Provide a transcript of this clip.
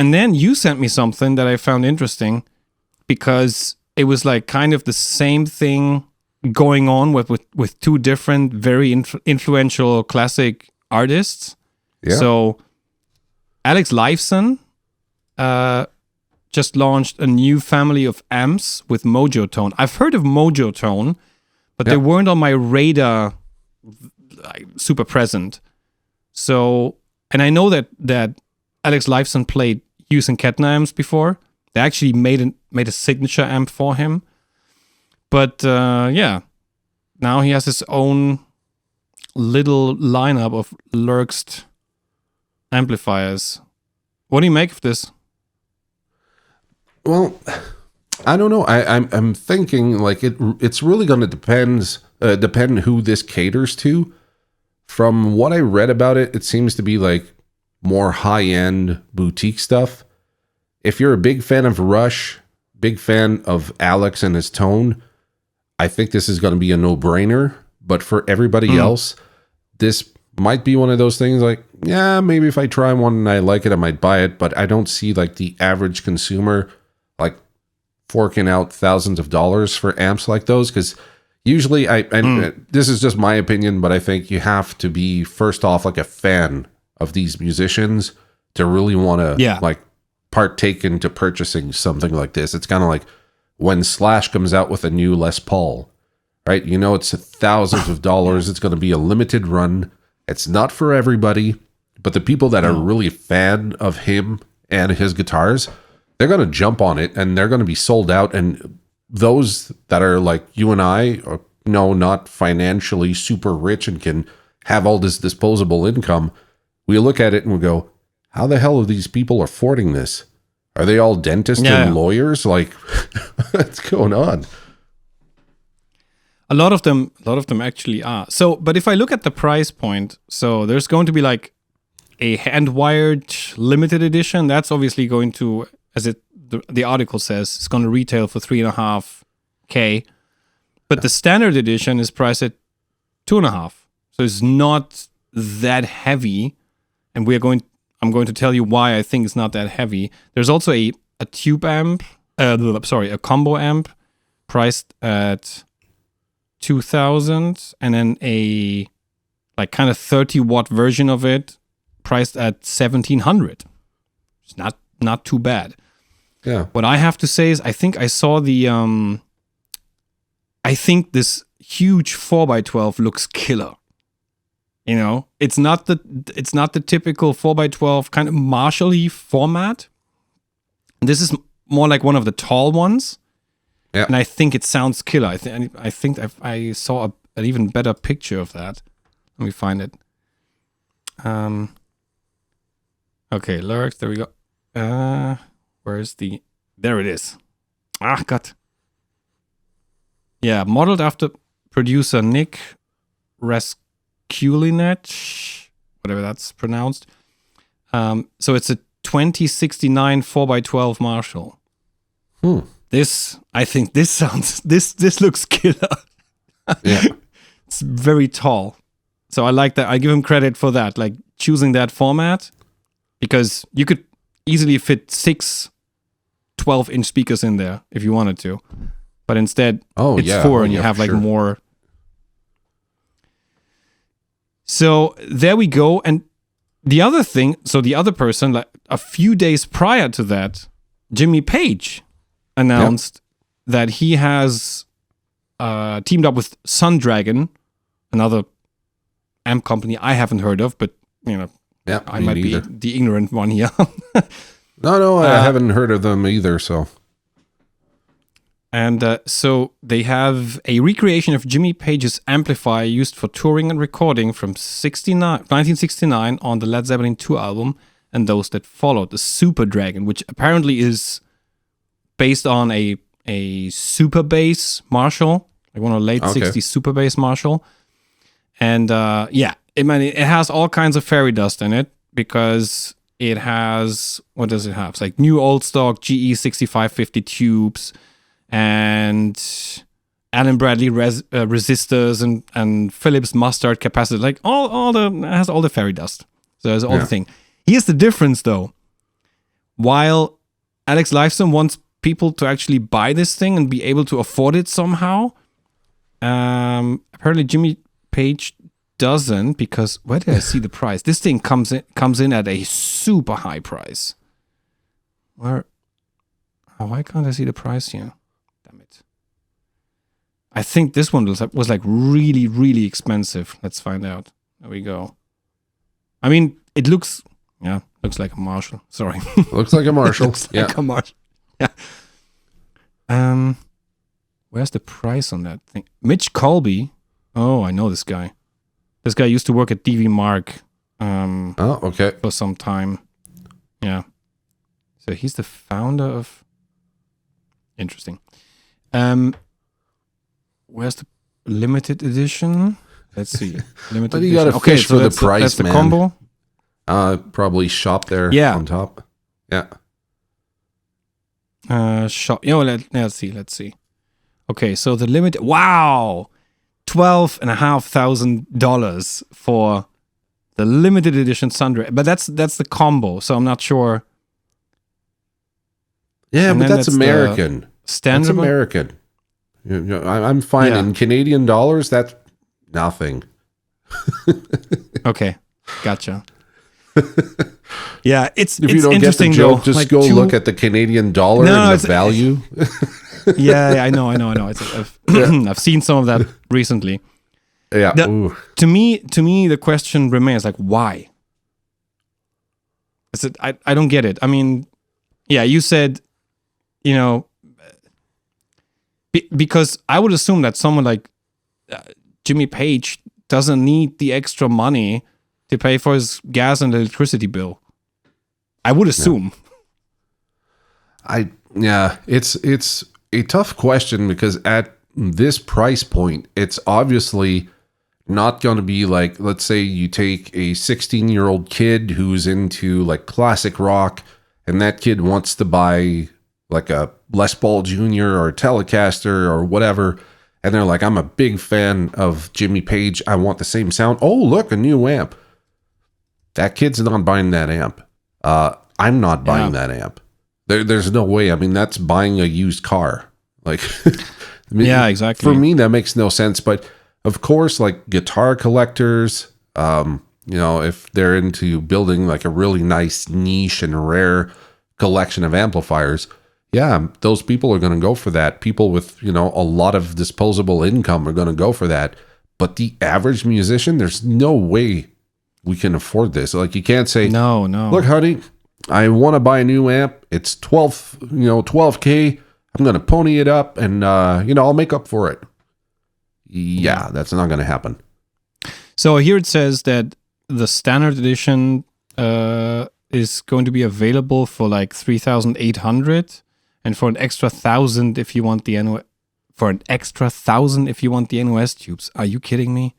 And then you sent me something that I found interesting because it was like kind of the same thing going on with two different, very influential classic artists. Yeah. So Alex Lifeson just launched a new family of amps with Mojo Tone. I've heard of Mojo Tone, but they weren't on my radar like, super present. So, and I know that Alex Lifeson played using Ketna amps before. They actually made a signature amp for him. But now he has his own little lineup of lurxed amplifiers. What do you make of this? Well, I don't know. I'm thinking like it's really going to depend who this caters to. From what I read about it, it seems to be like more high-end boutique stuff. If you're a big fan of Rush, big fan of Alex and his tone, I think this is going to be a no-brainer. But for everybody else, this might be one of those things like, yeah, maybe if I try one and I like it, I might buy it. But I don't see like the average consumer like forking out thousands of dollars for amps like those. Because usually, this is just my opinion, but I think you have to be first off like a fan of these musicians to really want to like partake into purchasing something like this. It's kind of like when Slash comes out with a new Les Paul, right? You know, it's thousands of dollars. It's going to be a limited run. It's not for everybody, but the people that are really fan of him and his guitars, they're going to jump on it and they're going to be sold out. And those that are like you and I, or not financially super rich and can have all this disposable income, we look at it and we go, how the hell are these people affording this? Are they all dentists and lawyers? Like, what's going on? A lot of them actually are. So, but if I look at the price point, so there's going to be like a hand-wired limited edition. That's obviously going to, as the article says, it's going to retail for $3,500. But the standard edition is priced at $2,500. So it's not that heavy. And I'm going to tell you why I think it's not that heavy. There's also a tube amp, a combo amp priced at $2,000, and then a like kind of 30-watt version of it priced at $1,700. It's not too bad. Yeah. What I have to say is I think I saw I think this huge 4x12 looks killer. You know, it's not the typical 4x12 kind of Marshall-y format. This is more like one of the tall ones. Yeah. And I think it sounds killer. I think I saw an even better picture of that. Let me find it. Okay, lyrics. There we go. Where's there it is. Ah, God. Yeah, modeled after producer Nick Raskulinec, whatever that's pronounced. So it's a 2069 4x12 Marshall. I think this looks killer. Yeah. It's very tall. So I like that. I give him credit for that, like choosing that format, because you could easily fit 6 12-inch speakers in there if you wanted to. But instead, it's 4 and you have like more. So there we go. And the other thing, so the other person, like a few days prior to that, Jimmy Page announced that he has teamed up with Sundragon, another amp company I haven't heard of, but I might be the ignorant one here. No, I haven't heard of them either. So, and so they have a recreation of Jimmy Page's amplifier used for touring and recording from 1969 on the Led Zeppelin 2 album and those that followed, the Super Dragon, which apparently is based on a super bass Marshall, like one of the late 60s super bass Marshall. And it has all kinds of fairy dust in it because it has, what does it have? It's like new old stock GE 6550 tubes and Allen Bradley resistors and Philips mustard capacitor, like it has all the fairy dust. So there's all the thing. Here's the difference though. while Alex Lifeson wants people to actually buy this thing and be able to afford it somehow. Apparently Jimmy Page doesn't, because where did I see the price? This thing comes in at a super high price. Why can't I see the price here? Damn it. I think this one was like really, really expensive. Let's find out. There we go. I mean, it looks like a Marshall. Sorry. Looks like a Marshall. Looks like a Marshall. Yeah. Where's the price on that thing? Mitch Colby. Oh, I know this guy. This guy used to work at DV Mark. Okay. For some time. Yeah. So he's the founder of. Interesting. Where's the limited edition? Let's see. Limited But you got to fish for the price, that's the man. combo. Probably shop there on top. Yeah. Shop. Let's see. Okay, so the limit. Wow, $12,500 for the limited edition Sundry. But that's the combo. So I'm not sure. Yeah, And but then that's that's American. Standard. That's American. I'm fine. Yeah. In Canadian dollars, that's nothing. Okay, gotcha. Yeah, it's If you don't get the interesting joke, though. just Like, go look at the Canadian dollar and the value. Yeah, I know. I've seen some of that recently. Yeah. To me, the question remains like, why? I don't get it. I mean, yeah, you said, because I would assume that someone like Jimmy Page doesn't need the extra money to pay for his gas and electricity bill. I would assume. It's a tough question because at this price point, it's obviously not going to be like, let's say you take a 16-year-old kid who's into like classic rock, and that kid wants to buy like a Les Paul Jr. or a Telecaster or whatever, and they're like, I'm a big fan of Jimmy Page. I want the same sound. Oh, look, a new amp. That kid's not buying that amp. I'm not buying that amp. There's no way. I mean, that's buying a used car. Like, yeah, exactly. For me, that makes no sense. But of course, like guitar collectors, if they're into building like a really nice niche and rare collection of amplifiers, yeah, those people are going to go for that. People with, a lot of disposable income are going to go for that. But the average musician, there's no way we can afford this. Like, you can't say, no. Look, honey, I want to buy a new amp. It's 12K. I'm going to pony it up and, I'll make up for it. Yeah, that's not going to happen. So here it says that the standard edition is going to be available for like 3,800, and for an extra 1,000 if you want the NOS tubes. Are you kidding me?